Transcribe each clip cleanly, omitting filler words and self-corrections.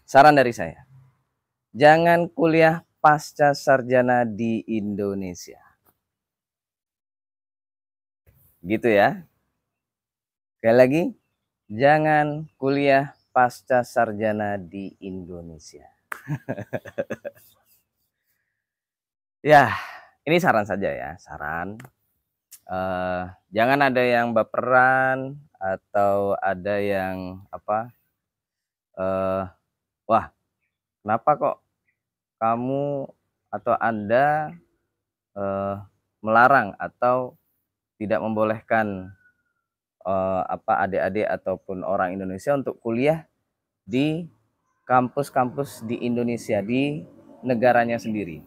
Saran dari saya, jangan kuliah pasca sarjana di Indonesia. Gitu ya. Sekali lagi, jangan kuliah pasca sarjana di Indonesia. Ya, ini saran saja ya, saran. Jangan ada yang baperan atau ada yang apa, wah kenapa kok kamu atau Anda eh, melarang atau tidak membolehkan adik-adik ataupun orang Indonesia untuk kuliah di kampus-kampus di Indonesia, di negaranya sendiri.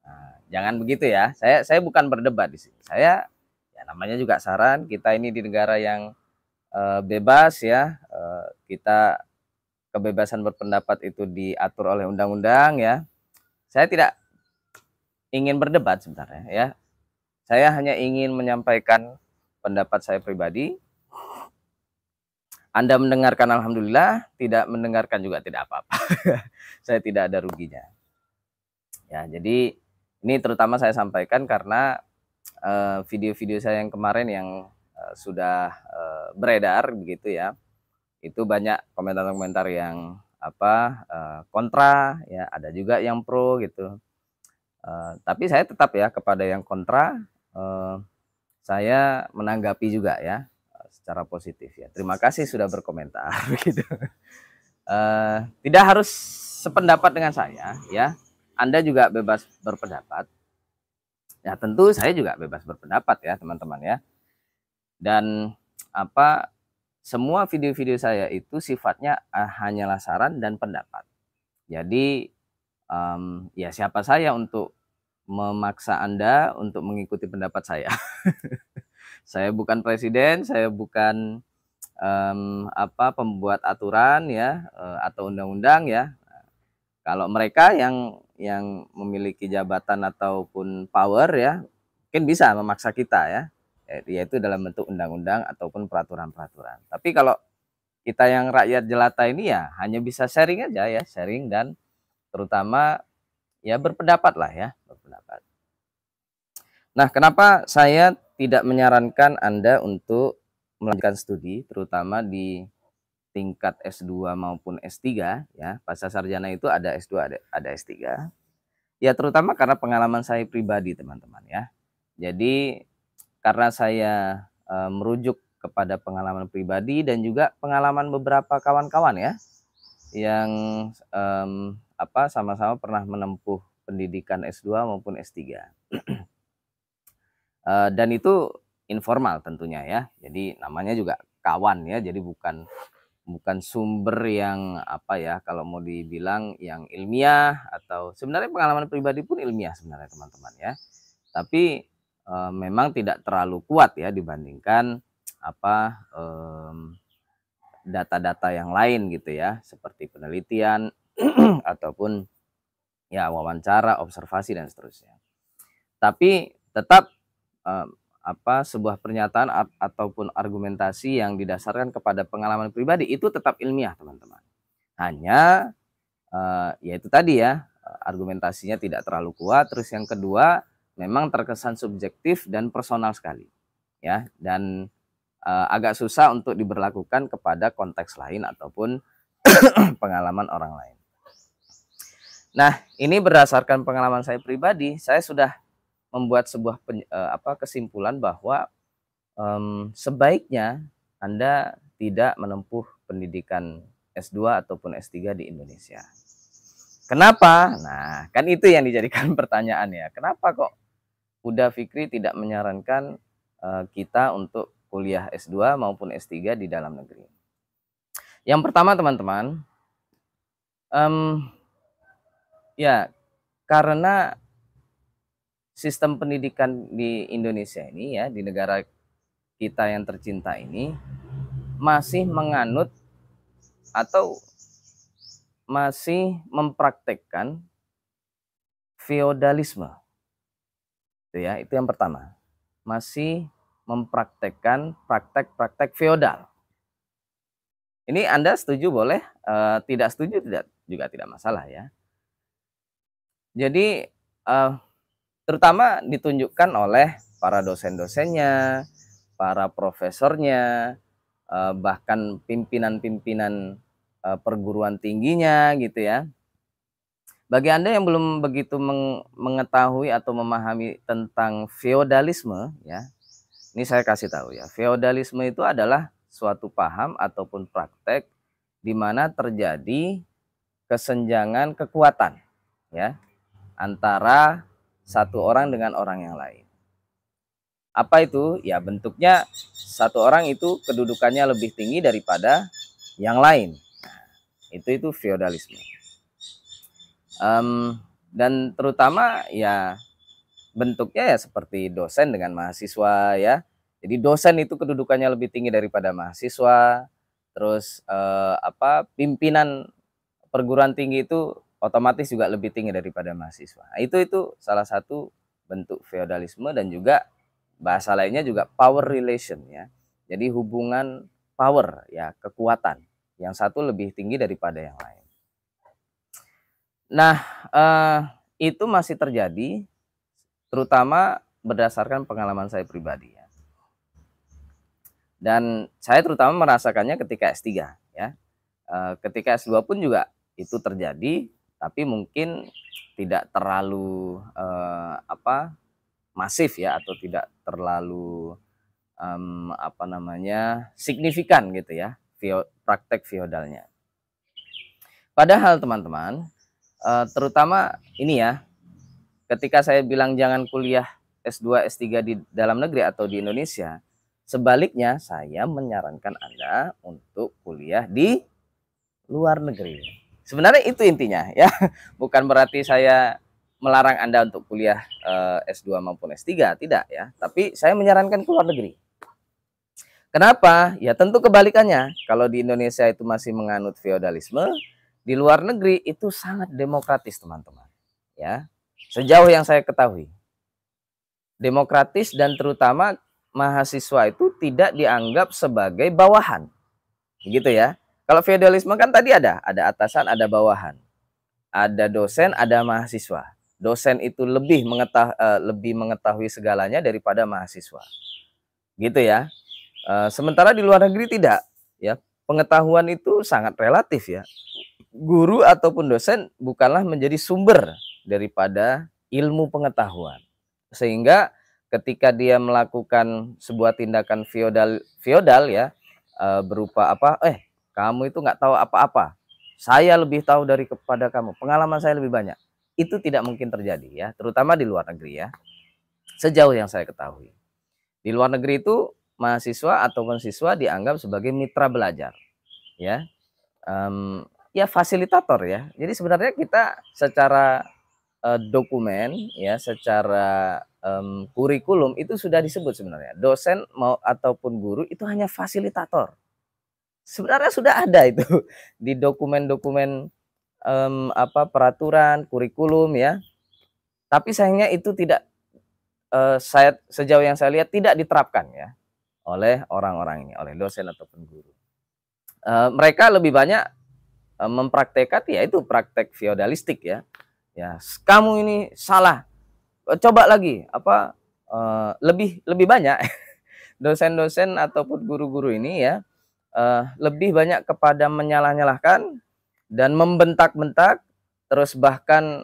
Nah, jangan begitu ya. Saya bukan berdebat di sini. Saya ya namanya juga saran. Kita ini di negara yang bebas ya. Kita kebebasan berpendapat itu diatur oleh undang-undang ya. Saya tidak ingin berdebat sebenarnya ya. Saya hanya ingin menyampaikan pendapat saya pribadi. Anda mendengarkan alhamdulillah, tidak mendengarkan juga tidak apa-apa. Saya tidak ada ruginya. Ya, jadi ini terutama saya sampaikan karena video-video saya yang kemarin yang sudah beredar begitu ya. Itu banyak komentar-komentar yang kontra ya, ada juga yang pro gitu. Tapi saya tetap ya kepada yang kontra saya menanggapi juga ya secara positif ya. Terima kasih sudah berkomentar gitu. Tidak harus sependapat dengan saya ya. Anda juga bebas berpendapat. Ya tentu saya juga bebas berpendapat ya teman-teman ya. Dan semua video-video saya itu sifatnya hanyalah saran dan pendapat. Jadi ya siapa saya untuk memaksa Anda untuk mengikuti pendapat saya. Saya bukan presiden, saya bukan pembuat aturan ya atau undang-undang ya. Kalau mereka yang memiliki jabatan ataupun power ya, mungkin bisa memaksa kita ya, yaitu dalam bentuk undang-undang ataupun peraturan-peraturan. Tapi kalau kita yang rakyat jelata ini ya hanya bisa sharing aja ya, sharing dan terutama ya berpendapat lah ya, berpendapat. Nah, kenapa saya tidak menyarankan Anda untuk melanjutkan studi, terutama di tingkat S2 maupun S3 ya. Pasca sarjana itu ada S2 ada S3. Ya terutama karena pengalaman saya pribadi teman-teman ya. Jadi karena saya merujuk kepada pengalaman pribadi dan juga pengalaman beberapa kawan-kawan ya yang sama-sama pernah menempuh pendidikan S2 maupun S3. Dan itu informal tentunya ya. Jadi namanya juga kawan ya. Jadi bukan sumber yang kalau mau dibilang yang ilmiah, atau sebenarnya pengalaman pribadi pun ilmiah sebenarnya teman-teman ya, tapi memang tidak terlalu kuat ya dibandingkan data-data yang lain gitu ya, seperti penelitian ataupun ya wawancara, observasi dan seterusnya. Tapi tetap sebuah pernyataan ataupun argumentasi yang didasarkan kepada pengalaman pribadi itu tetap ilmiah teman-teman. Hanya ya itu tadi ya, argumentasinya tidak terlalu kuat. Terus yang kedua, memang terkesan subjektif dan personal sekali ya, dan agak susah untuk diberlakukan kepada konteks lain ataupun pengalaman orang lain. Nah, ini berdasarkan pengalaman saya pribadi, saya sudah membuat sebuah kesimpulan bahwa sebaiknya Anda tidak menempuh pendidikan S2 ataupun S3 di Indonesia. Kenapa? Nah, kan itu yang dijadikan pertanyaan ya. Kenapa kok Huda Fikri tidak menyarankan kita untuk kuliah S2 maupun S3 di dalam negeri? Yang pertama teman-teman, ya karena sistem pendidikan di Indonesia ini ya, di negara kita yang tercinta ini masih menganut atau masih mempraktekkan feodalisme. Itu ya, itu yang pertama. Masih mempraktekkan praktek-praktek feodal. Ini Anda setuju boleh, tidak setuju juga tidak masalah ya. Jadi, terutama ditunjukkan oleh para dosen-dosennya, para profesornya, bahkan pimpinan-pimpinan, perguruan tingginya gitu ya. Bagi Anda yang belum begitu mengetahui atau memahami tentang feodalisme ya, ini saya kasih tahu ya. Feodalisme itu adalah suatu paham ataupun praktek di mana terjadi kesenjangan kekuatan ya antara satu orang dengan orang yang lain. Apa itu? Ya bentuknya satu orang itu kedudukannya lebih tinggi daripada yang lain. Nah, itu feodalisme. Dan terutama ya bentuknya ya seperti dosen dengan mahasiswa ya. Jadi dosen itu kedudukannya lebih tinggi daripada mahasiswa. Terus pimpinan perguruan tinggi itu otomatis juga lebih tinggi daripada mahasiswa. Nah, itu salah satu bentuk feodalisme dan juga bahasa lainnya juga power relation ya. Jadi hubungan power ya, kekuatan. Yang satu lebih tinggi daripada yang lain. Nah, itu masih terjadi terutama berdasarkan pengalaman saya pribadi ya. Dan saya terutama merasakannya ketika S3 ya. Ketika S2 pun juga itu terjadi, tapi mungkin tidak terlalu masif ya atau tidak terlalu signifikan gitu ya, praktek feodalnya. Padahal teman-teman, terutama ini ya, ketika saya bilang jangan kuliah S2, S3 di dalam negeri atau di Indonesia, sebaliknya saya menyarankan Anda untuk kuliah di luar negeri. Sebenarnya itu intinya ya, bukan berarti saya melarang Anda untuk kuliah S2 maupun S3, tidak ya. Tapi saya menyarankan ke luar negeri. Kenapa? Ya tentu kebalikannya. Kalau di Indonesia itu masih menganut feodalisme, di luar negeri itu sangat demokratis, teman-teman. Ya, sejauh yang saya ketahui, demokratis dan terutama mahasiswa itu tidak dianggap sebagai bawahan, gitu ya. Kalau feodalisme kan tadi ada atasan, ada bawahan, ada dosen, ada mahasiswa. Dosen itu lebih mengetahui segalanya daripada mahasiswa, gitu ya. Sementara di luar negeri tidak, ya. Pengetahuan itu sangat relatif ya. Guru ataupun dosen bukanlah menjadi sumber daripada ilmu pengetahuan. Sehingga ketika dia melakukan sebuah tindakan feodal ya, berupa kamu itu nggak tahu apa-apa, saya lebih tahu daripada kamu, pengalaman saya lebih banyak, itu tidak mungkin terjadi ya, terutama di luar negeri ya, sejauh yang saya ketahui. Di luar negeri itu mahasiswa ataupun siswa dianggap sebagai mitra belajar ya, ya fasilitator ya. Jadi sebenarnya kita secara dokumen ya, secara kurikulum itu sudah disebut sebenarnya. Dosen ataupun guru itu hanya fasilitator. Sebenarnya sudah ada itu di dokumen-dokumen peraturan, kurikulum ya. Tapi sayangnya itu tidak sejauh yang saya lihat tidak diterapkan ya oleh orang-orang ini, oleh dosen ataupun guru. Mereka lebih banyak mempraktekkan ya itu praktek feodalistik ya. Ya, kamu ini salah. Coba lagi lebih banyak dosen-dosen ataupun guru-guru ini ya lebih banyak kepada menyalah-nyalahkan dan membentak-bentak, terus bahkan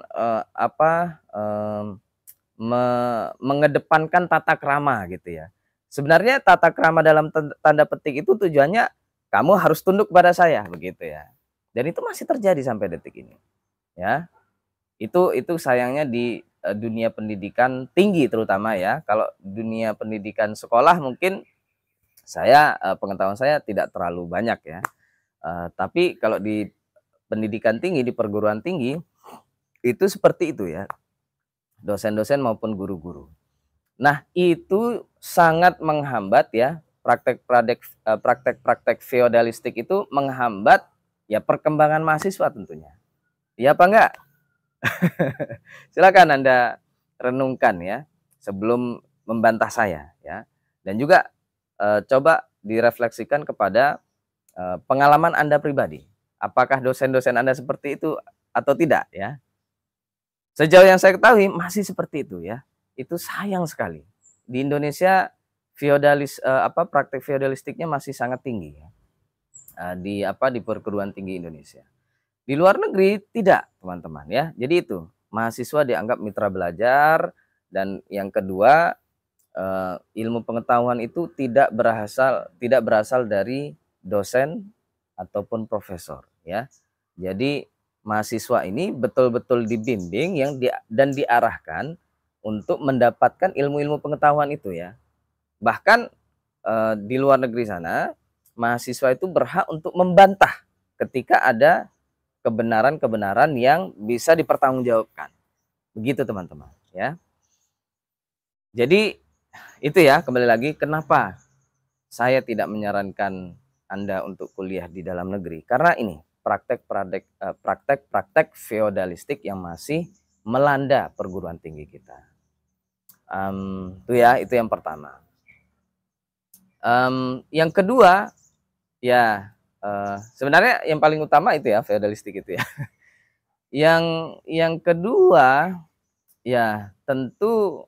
mengedepankan tata krama gitu ya. Sebenarnya tata krama dalam tanda petik itu tujuannya kamu harus tunduk pada saya begitu ya. Dan itu masih terjadi sampai detik ini. Ya. Itu sayangnya di dunia pendidikan tinggi terutama ya. Kalau dunia pendidikan sekolah mungkin pengetahuan saya tidak terlalu banyak ya. Tapi kalau di pendidikan tinggi, di perguruan tinggi itu seperti itu ya. Dosen-dosen maupun guru-guru. Nah, itu sangat menghambat ya, praktek-praktek feodalistik itu menghambat ya perkembangan mahasiswa tentunya. Iya apa enggak? Silakan Anda renungkan ya sebelum membantah saya ya. Dan juga coba direfleksikan kepada pengalaman Anda pribadi. Apakah dosen-dosen Anda seperti itu atau tidak ya? Sejauh yang saya ketahui masih seperti itu ya. Itu sayang sekali. Di Indonesia praktek feodalistiknya masih sangat tinggi ya. Di perguruan tinggi Indonesia. Di luar negeri tidak, teman-teman ya. Jadi itu, mahasiswa dianggap mitra belajar, dan yang kedua, ilmu pengetahuan itu tidak berasal dari dosen ataupun profesor ya. Jadi mahasiswa ini betul-betul dibimbing dan diarahkan untuk mendapatkan ilmu-ilmu pengetahuan itu ya. Bahkan di luar negeri sana, mahasiswa itu berhak untuk membantah ketika ada kebenaran-kebenaran yang bisa dipertanggungjawabkan. Begitu teman-teman ya. Jadi itu ya, kembali lagi kenapa saya tidak menyarankan Anda untuk kuliah di dalam negeri. Karena ini praktek-praktek feodalistik yang masih melanda perguruan tinggi kita. Itu yang pertama. Yang kedua ya, sebenarnya yang paling utama itu ya, feodalistik itu ya. Yang kedua ya tentu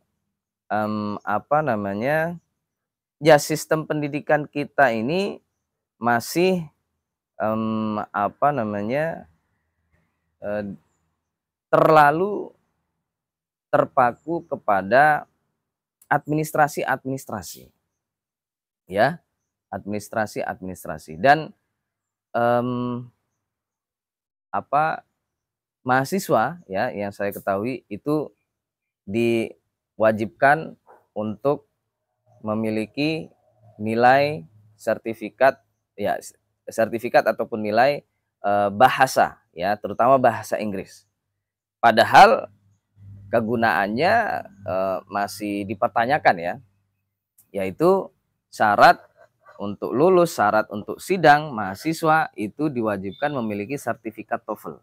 ya sistem pendidikan kita ini masih terlalu terpaku kepada administrasi ya, administrasi dan mahasiswa ya, yang saya ketahui itu diwajibkan untuk memiliki nilai sertifikat ataupun nilai bahasa ya, terutama bahasa Inggris. Padahal kegunaannya masih dipertanyakan ya, yaitu syarat untuk lulus, syarat untuk sidang mahasiswa itu diwajibkan memiliki sertifikat TOEFL.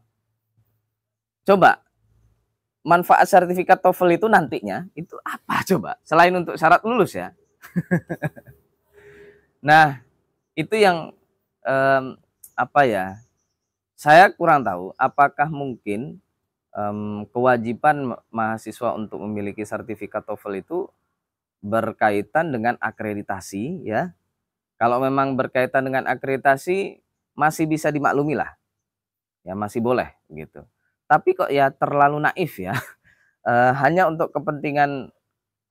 Coba, manfaat sertifikat TOEFL itu nantinya itu apa coba? Selain untuk syarat lulus ya. Nah, itu yang saya kurang tahu apakah mungkin kewajiban mahasiswa untuk memiliki sertifikat TOEFL itu berkaitan dengan akreditasi ya. Kalau memang berkaitan dengan akreditasi masih bisa dimaklumi lah. Ya masih boleh gitu. Tapi kok ya terlalu naif ya. Hanya untuk kepentingan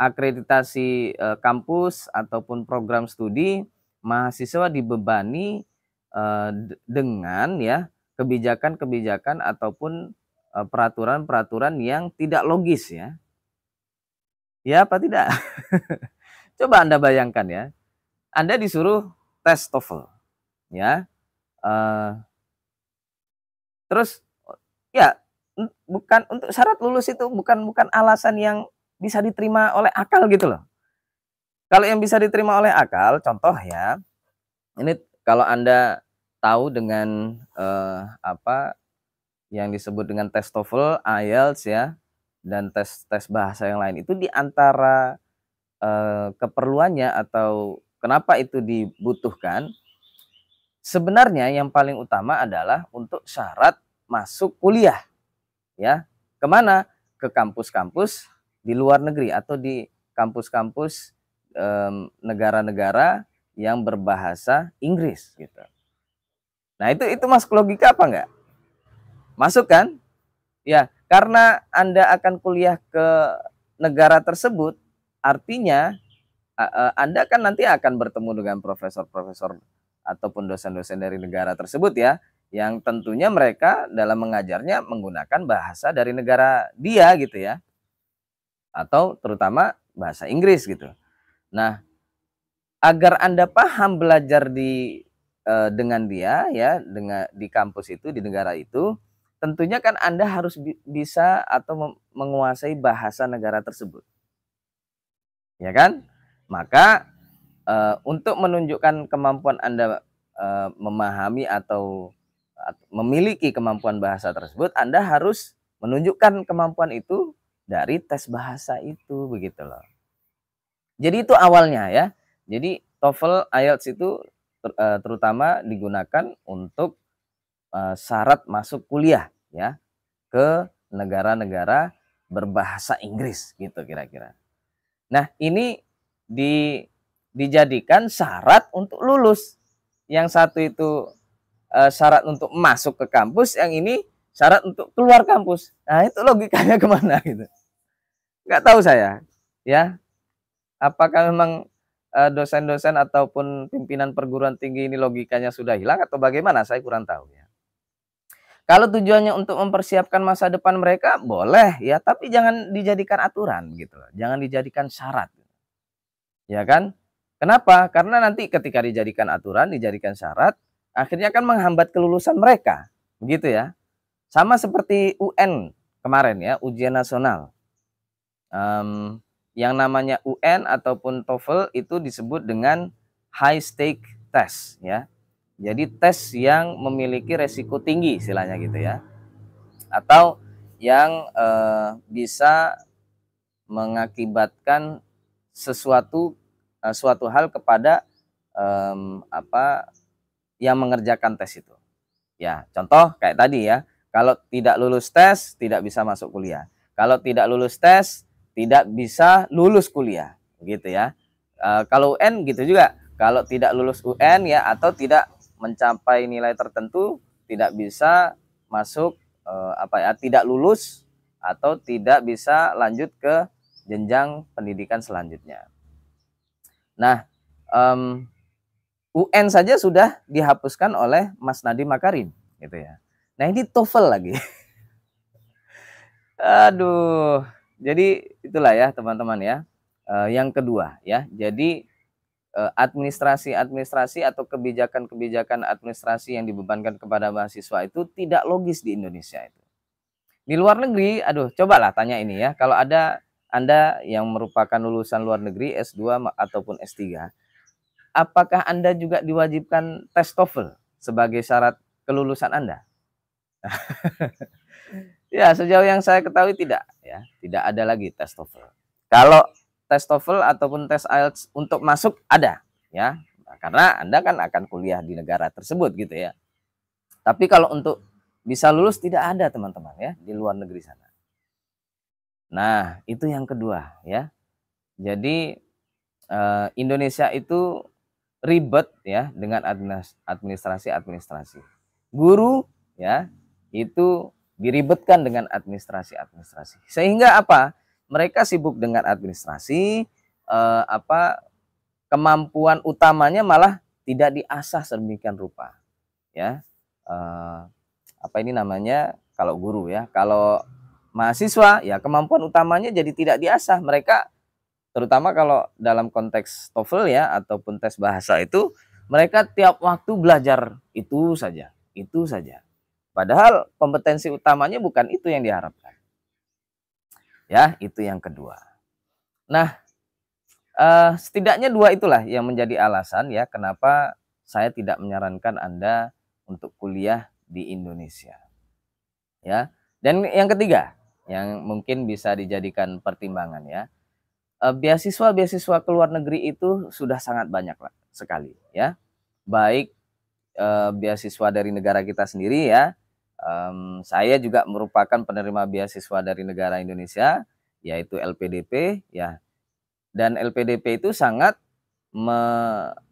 akreditasi kampus ataupun program studi, mahasiswa dibebani dengan ya kebijakan-kebijakan ataupun peraturan-peraturan yang tidak logis ya. Ya apa tidak? Coba Anda bayangkan ya. Anda disuruh tes TOEFL ya. Terus ya bukan untuk syarat lulus itu bukan alasan yang bisa diterima oleh akal gitu loh. Kalau yang bisa diterima oleh akal, contoh ya, ini kalau Anda tahu dengan yang disebut dengan tes TOEFL, IELTS ya, dan tes bahasa yang lain itu di antara keperluannya atau kenapa itu dibutuhkan, sebenarnya yang paling utama adalah untuk syarat masuk kuliah. Ya, kemana? Ke kampus-kampus di luar negeri atau di kampus-kampus negara-negara yang berbahasa Inggris gitu. Nah itu masuk logika apa enggak? Masuk kan? Ya, karena Anda akan kuliah ke negara tersebut, artinya Anda kan nanti akan bertemu dengan profesor-profesor ataupun dosen-dosen dari negara tersebut ya, yang tentunya mereka dalam mengajarnya menggunakan bahasa dari negara dia gitu ya, atau terutama bahasa Inggris gitu. Nah, agar Anda paham belajar dengan dia ya, di kampus itu, di negara itu, tentunya kan Anda harus bisa atau menguasai bahasa negara tersebut. Ya kan? Maka untuk menunjukkan kemampuan Anda memahami atau memiliki kemampuan bahasa tersebut, Anda harus menunjukkan kemampuan itu dari tes bahasa itu, begitu loh. Jadi itu awalnya ya. Jadi TOEFL, IELTS itu terutama digunakan untuk syarat masuk kuliah ya ke negara-negara berbahasa Inggris gitu kira-kira. Nah, ini dijadikan syarat untuk lulus. Yang satu itu syarat untuk masuk ke kampus, yang ini syarat untuk keluar kampus. Nah, itu logikanya kemana gitu? Nggak tahu saya, ya. Apakah memang dosen-dosen ataupun pimpinan perguruan tinggi ini logikanya sudah hilang atau bagaimana? Saya kurang tahu ya. Kalau tujuannya untuk mempersiapkan masa depan mereka, boleh ya, tapi jangan dijadikan aturan gitu loh. Jangan dijadikan syarat. Ya kan? Kenapa? Karena nanti ketika dijadikan aturan, dijadikan syarat, akhirnya kan menghambat kelulusan mereka. Begitu ya. Sama seperti UN kemarin ya, ujian nasional. Yang namanya UN ataupun TOEFL itu disebut dengan high stake test ya. Jadi tes yang memiliki resiko tinggi istilahnya gitu ya. Atau yang bisa mengakibatkan suatu hal kepada yang mengerjakan tes itu. Ya, contoh kayak tadi ya, kalau tidak lulus tes tidak bisa masuk kuliah. Kalau tidak lulus tes tidak bisa lulus kuliah, gitu ya. Kalau UN gitu juga, kalau tidak lulus UN ya atau tidak mencapai nilai tertentu tidak bisa masuk tidak lulus atau tidak bisa lanjut ke jenjang pendidikan selanjutnya. Nah, UN saja sudah dihapuskan oleh Mas Nadiem Makarim gitu ya. Nah, ini TOEFL lagi. Aduh. Jadi itulah ya teman-teman ya. Yang kedua ya. Jadi administrasi atau kebijakan-kebijakan administrasi yang dibebankan kepada mahasiswa itu tidak logis di Indonesia itu. Di luar negeri, aduh, cobalah tanya ini ya. Kalau ada Anda yang merupakan lulusan luar negeri S2 ataupun S3, apakah Anda juga diwajibkan tes TOEFL sebagai syarat kelulusan Anda? Ya, sejauh yang saya ketahui tidak ya, tidak ada lagi tes TOEFL. Kalau tes TOEFL ataupun tes IELTS untuk masuk ada ya, karena Anda kan akan kuliah di negara tersebut gitu ya. Tapi kalau untuk bisa lulus tidak ada teman-teman ya di luar negeri sana. Nah, itu yang kedua ya. Jadi Indonesia itu ribet ya dengan administrasi. Guru ya itu diribetkan dengan administrasi. Sehingga apa? Mereka sibuk dengan administrasi, kemampuan utamanya malah tidak diasah sedemikian rupa. Ya, apa ini namanya? Kalau guru ya, kalau mahasiswa ya kemampuan utamanya jadi tidak diasah. Mereka terutama kalau dalam konteks TOEFL ya ataupun tes bahasa itu mereka tiap waktu belajar itu saja. Padahal kompetensi utamanya bukan itu yang diharapkan. Ya, itu yang kedua. Nah, setidaknya dua itulah yang menjadi alasan ya kenapa saya tidak menyarankan Anda untuk kuliah di Indonesia. Ya. Dan yang ketiga, yang mungkin bisa dijadikan pertimbangan ya. Beasiswa ke luar negeri itu sudah sangat banyak sekali ya. Baik beasiswa dari negara kita sendiri ya. Saya juga merupakan penerima beasiswa dari negara Indonesia yaitu LPDP ya. Dan LPDP itu sangat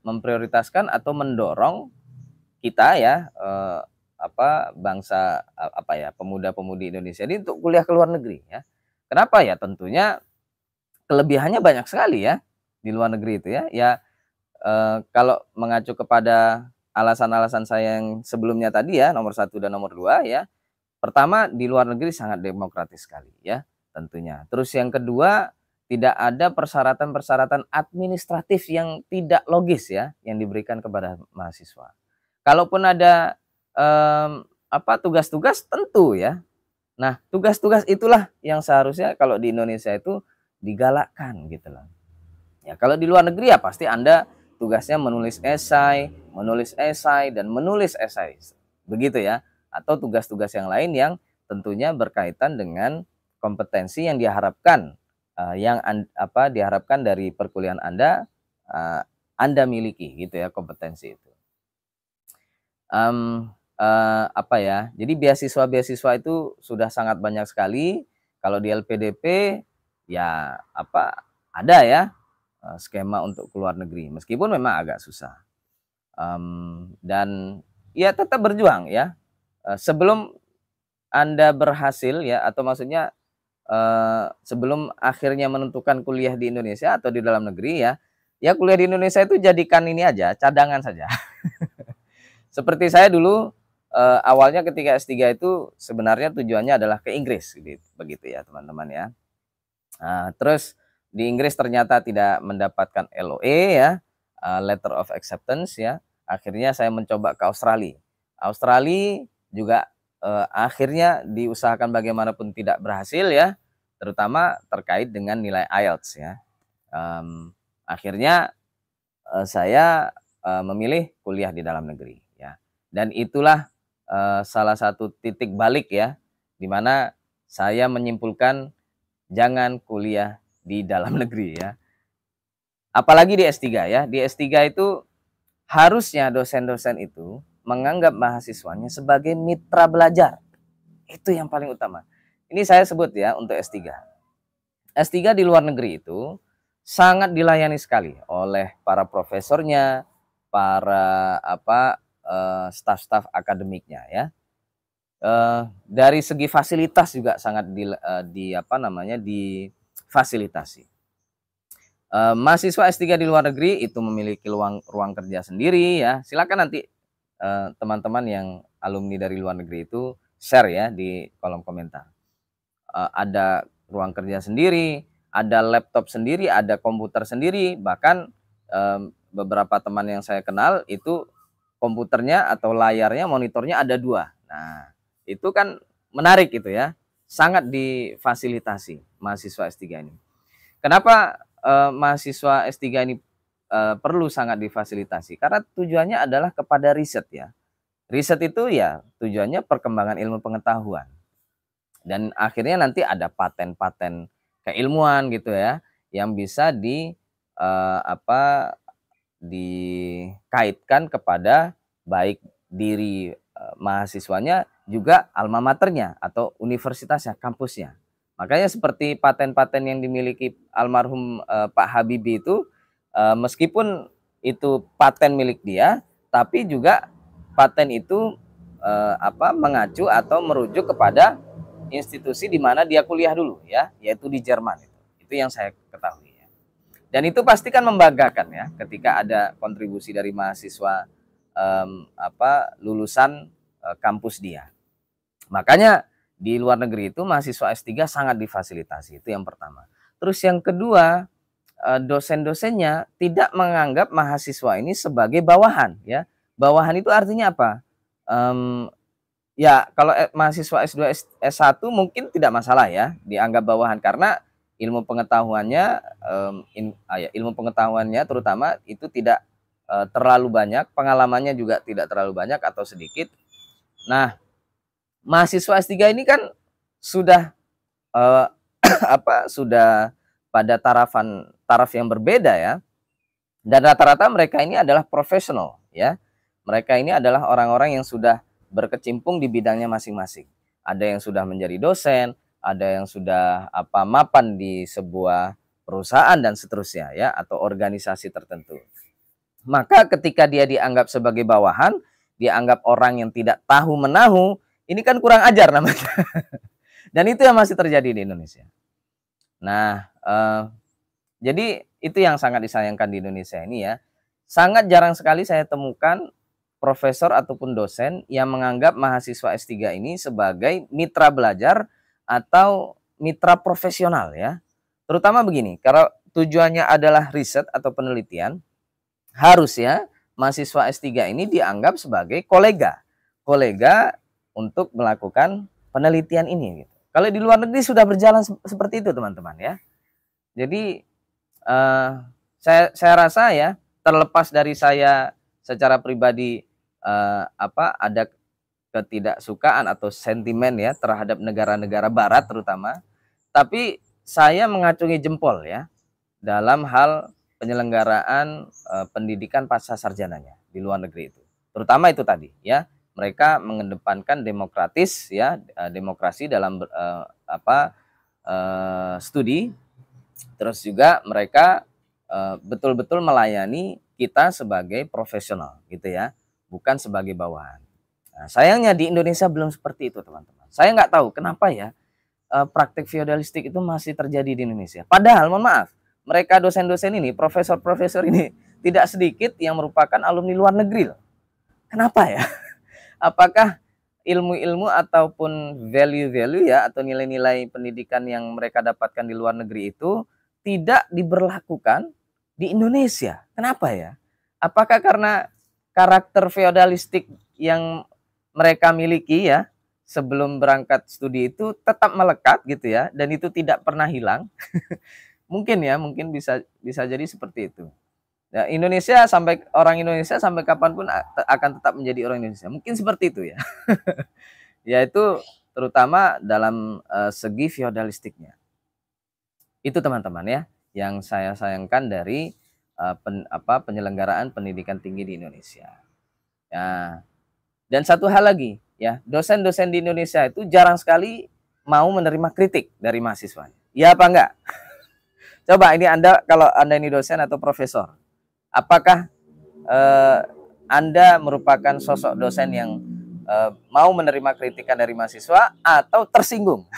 memprioritaskan atau mendorong kita ya bangsa pemuda-pemudi Indonesia ini untuk kuliah ke luar negeri ya. Kenapa ya? Tentunya kelebihannya banyak sekali ya di luar negeri itu ya. Ya kalau mengacu kepada alasan-alasan saya yang sebelumnya tadi ya, nomor 1 dan nomor 2 ya. Pertama, di luar negeri sangat demokratis sekali ya tentunya. Terus yang kedua, tidak ada persyaratan-persyaratan administratif yang tidak logis ya yang diberikan kepada mahasiswa. Kalaupun ada tugas-tugas tentu ya. Nah, tugas-tugas itulah yang seharusnya kalau di Indonesia itu digalakkan gitu loh. Ya, kalau di luar negeri ya pasti Anda tugasnya menulis esai, dan menulis esai. Begitu ya. Atau tugas-tugas yang lain yang tentunya berkaitan dengan kompetensi yang diharapkan diharapkan dari perkuliahan Anda Anda miliki gitu ya kompetensi itu. Apa ya, jadi beasiswa-beasiswa itu sudah sangat banyak sekali. Kalau di LPDP ya apa, ada ya, skema untuk ke luar negeri, meskipun memang agak susah. Dan ya tetap berjuang ya, sebelum Anda berhasil ya, atau maksudnya, sebelum akhirnya menentukan kuliah di Indonesia atau di dalam negeri ya, ya kuliah di Indonesia itu jadikan ini aja, cadangan saja. Seperti saya dulu, awalnya ketika S3 itu sebenarnya tujuannya adalah ke Inggris begitu ya teman-teman ya. Nah, terus di Inggris ternyata tidak mendapatkan LOE ya, Letter of Acceptance ya. Akhirnya saya mencoba ke Australia. Australia juga, akhirnya diusahakan bagaimanapun tidak berhasil ya, terutama terkait dengan nilai IELTS ya. Akhirnya, saya, memilih kuliah di dalam negeri ya. Dan itulah, salah satu titik balik ya, di mana saya menyimpulkan jangan kuliah di dalam negeri ya. Apalagi di S3 ya. Di S3 itu harusnya dosen-dosen itu menganggap mahasiswanya sebagai mitra belajar. Itu yang paling utama. Ini saya sebut ya untuk S3. S3 di luar negeri itu sangat dilayani sekali oleh para profesornya, para staf-staf akademiknya ya. Dari segi fasilitas juga sangat difasilitasi. Mahasiswa S3 di luar negeri itu memiliki ruang kerja sendiri ya. Silakan nanti teman-teman yang alumni dari luar negeri itu share ya di kolom komentar. Ada ruang kerja sendiri, ada laptop sendiri, ada komputer sendiri, bahkan beberapa teman yang saya kenal itu komputernya atau layarnya, monitornya ada 2. Nah, itu kan menarik itu ya, sangat difasilitasi mahasiswa S3 ini. Kenapa mahasiswa S3 ini perlu sangat difasilitasi? Karena tujuannya adalah kepada riset ya. Riset itu ya tujuannya perkembangan ilmu pengetahuan. Dan akhirnya nanti ada paten-paten keilmuan gitu ya, yang bisa dikaitkan kepada baik diri mahasiswanya juga alma maternya atau universitasnya, kampusnya. Makanya seperti paten-paten yang dimiliki almarhum Pak Habibie itu, meskipun itu paten milik dia, tapi juga paten itu mengacu atau merujuk kepada institusi di mana dia kuliah dulu ya, yaitu di Jerman. Itu yang saya ketahui ya. Dan itu pasti kan membanggakan ya ketika ada kontribusi dari mahasiswa lulusan kampus dia. Makanya di luar negeri itu mahasiswa S3 sangat difasilitasi, itu yang pertama. Terus yang kedua, dosen-dosennya tidak menganggap mahasiswa ini sebagai bawahan ya. Bawahan itu artinya apa? Ya kalau mahasiswa S2 S1 mungkin tidak masalah ya dianggap bawahan, karena ilmu pengetahuannya ilmu pengetahuannya terutama itu tidak terlalu banyak, pengalamannya juga tidak terlalu banyak atau sedikit. Nah, mahasiswa S3 ini kan sudah sudah pada taraf yang berbeda ya. Dan rata-rata mereka ini adalah profesional ya. Mereka ini adalah orang-orang yang sudah berkecimpung di bidangnya masing-masing. Ada yang sudah menjadi dosen, ada yang sudah mapan di sebuah perusahaan dan seterusnya ya, atau organisasi tertentu. Maka ketika dia dianggap sebagai bawahan, dianggap orang yang tidak tahu menahu, ini kan kurang ajar namanya. Dan itu yang masih terjadi di Indonesia. Nah, jadi itu yang sangat disayangkan di Indonesia ini ya. Sangat jarang sekali saya temukan profesor ataupun dosen yang menganggap mahasiswa S3 ini sebagai mitra belajar atau mitra profesional ya. Terutama begini, kalau tujuannya adalah riset atau penelitian, harusnya mahasiswa S3 ini dianggap sebagai kolega untuk melakukan penelitian ini gitu. Kalau di luar negeri sudah berjalan seperti itu teman-teman ya. Jadi saya rasa ya, terlepas dari saya secara pribadi ada ketidaksukaan atau sentimen ya terhadap negara-negara barat terutama, tapi saya mengacungi jempol ya dalam hal penyelenggaraan pendidikan pasca sarjananya di luar negeri itu. Terutama itu tadi ya, mereka mengedepankan demokratis ya, demokrasi dalam studi. Terus juga mereka betul-betul melayani kita sebagai profesional gitu ya, bukan sebagai bawahan. Nah, sayangnya di Indonesia belum seperti itu teman-teman. Saya nggak tahu kenapa ya praktek feodalistik itu masih terjadi di Indonesia. Padahal mohon maaf, mereka dosen-dosen ini, profesor-profesor ini tidak sedikit yang merupakan alumni luar negeri loh. Kenapa ya? Apakah ilmu-ilmu ataupun value-value ya atau nilai-nilai pendidikan yang mereka dapatkan di luar negeri itu tidak diberlakukan di Indonesia? Kenapa ya? Apakah karena karakter feodalistik yang mereka miliki ya sebelum berangkat studi itu tetap melekat gitu ya, dan itu tidak pernah hilang? Mungkin ya, mungkin bisa jadi seperti itu. Ya, orang Indonesia sampai kapanpun akan tetap menjadi orang Indonesia. Mungkin seperti itu ya. Yaitu terutama dalam segi feodalistiknya. Itu teman-teman ya, yang saya sayangkan dari penyelenggaraan pendidikan tinggi di Indonesia. Ya. Dan satu hal lagi ya, dosen-dosen di Indonesia itu jarang sekali mau menerima kritik dari mahasiswanya. Ya apa enggak? Coba ini kalau Anda ini dosen atau profesor, apakah Anda merupakan sosok dosen yang mau menerima kritikan dari mahasiswa atau tersinggung?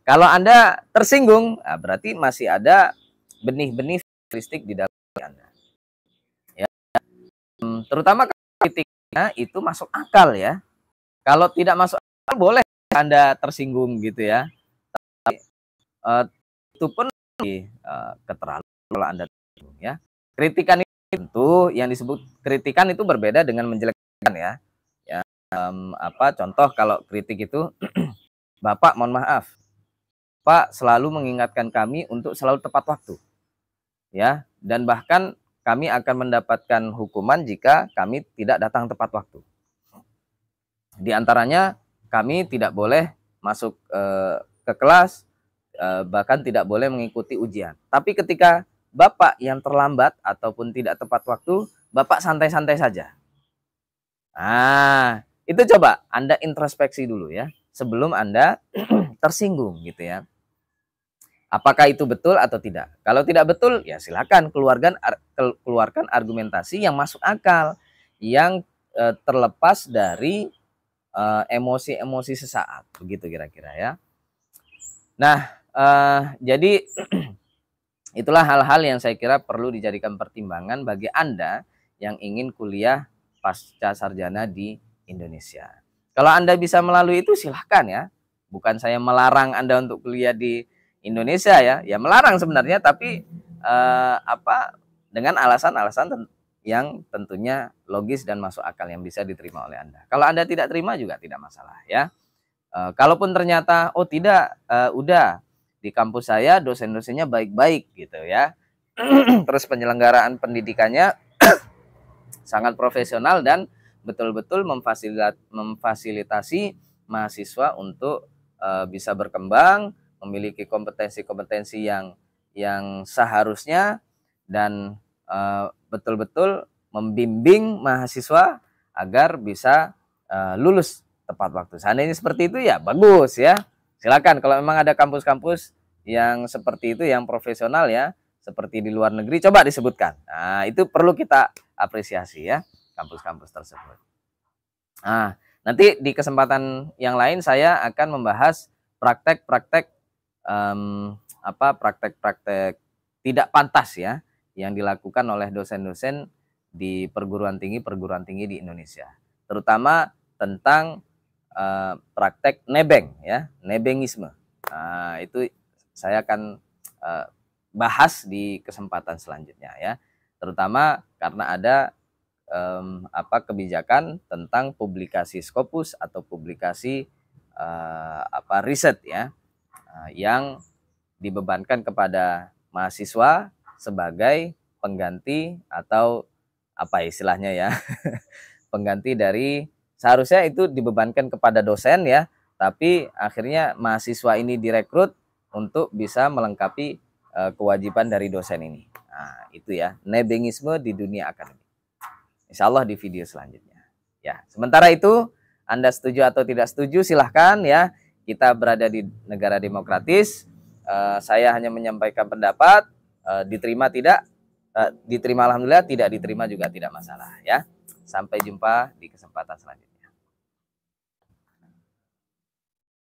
Kalau Anda tersinggung, berarti masih ada benih-benih feodalistik di dalam Anda. Ya. Terutama kritiknya itu masuk akal ya. Kalau tidak masuk akal boleh Anda tersinggung gitu ya. Tapi, itu pun keterlaluan kalau Anda tersinggung ya. Kritikan itu yang disebut kritikan itu berbeda dengan menjelekkan ya. Contoh kalau kritik itu Bapak mohon maaf, Pak selalu mengingatkan kami untuk selalu tepat waktu ya, dan bahkan kami akan mendapatkan hukuman jika kami tidak datang tepat waktu. Di antaranya kami tidak boleh masuk ke kelas, bahkan tidak boleh mengikuti ujian. Tapi ketika Bapak yang terlambat ataupun tidak tepat waktu, Bapak santai-santai saja. Nah, itu coba Anda introspeksi dulu ya, sebelum Anda tersinggung gitu ya. Apakah itu betul atau tidak? Kalau tidak betul, ya silakan keluarkan argumentasi yang masuk akal, yang terlepas dari emosi-emosi sesaat, begitu kira-kira ya. Nah, jadi itulah hal-hal yang saya kira perlu dijadikan pertimbangan bagi Anda yang ingin kuliah pasca sarjana di Indonesia. Kalau Anda bisa melalui itu silahkan ya. Bukan saya melarang Anda untuk kuliah di Indonesia ya. Ya melarang sebenarnya, tapi dengan alasan-alasan yang tentunya logis dan masuk akal yang bisa diterima oleh Anda. Kalau Anda tidak terima juga tidak masalah ya. Kalaupun ternyata tidak, udah di kampus saya dosen-dosennya baik-baik gitu ya. Terus penyelenggaraan pendidikannya sangat profesional dan betul-betul memfasilitasi mahasiswa untuk bisa berkembang, memiliki kompetensi-kompetensi yang seharusnya, dan betul-betul membimbing mahasiswa agar bisa lulus tepat waktu. Seandainya seperti itu ya bagus ya. Silakan kalau memang ada kampus-kampus yang seperti itu, yang profesional ya, seperti di luar negeri, coba disebutkan. Nah, itu perlu kita apresiasi ya, kampus-kampus tersebut. Nah, nanti di kesempatan yang lain saya akan membahas praktek-praktek praktek-praktek tidak pantas ya yang dilakukan oleh dosen-dosen di perguruan tinggi di Indonesia, terutama tentang praktek nebeng ya, nebengisme. Nah, itu saya akan bahas di kesempatan selanjutnya ya, terutama karena ada kebijakan tentang publikasi Scopus atau publikasi riset ya, yang dibebankan kepada mahasiswa sebagai pengganti atau apa istilahnya ya, pengganti dari, seharusnya itu dibebankan kepada dosen ya, tapi akhirnya mahasiswa ini direkrut untuk bisa melengkapi kewajiban dari dosen ini. Nah, itu ya, nebengisme di dunia akademik. insya Allah di video selanjutnya. Ya, sementara itu Anda setuju atau tidak setuju silahkan ya. Kita berada di negara demokratis. Saya hanya menyampaikan pendapat. Diterima tidak? Diterima alhamdulillah, tidak diterima juga tidak masalah ya. Sampai jumpa di kesempatan selanjutnya.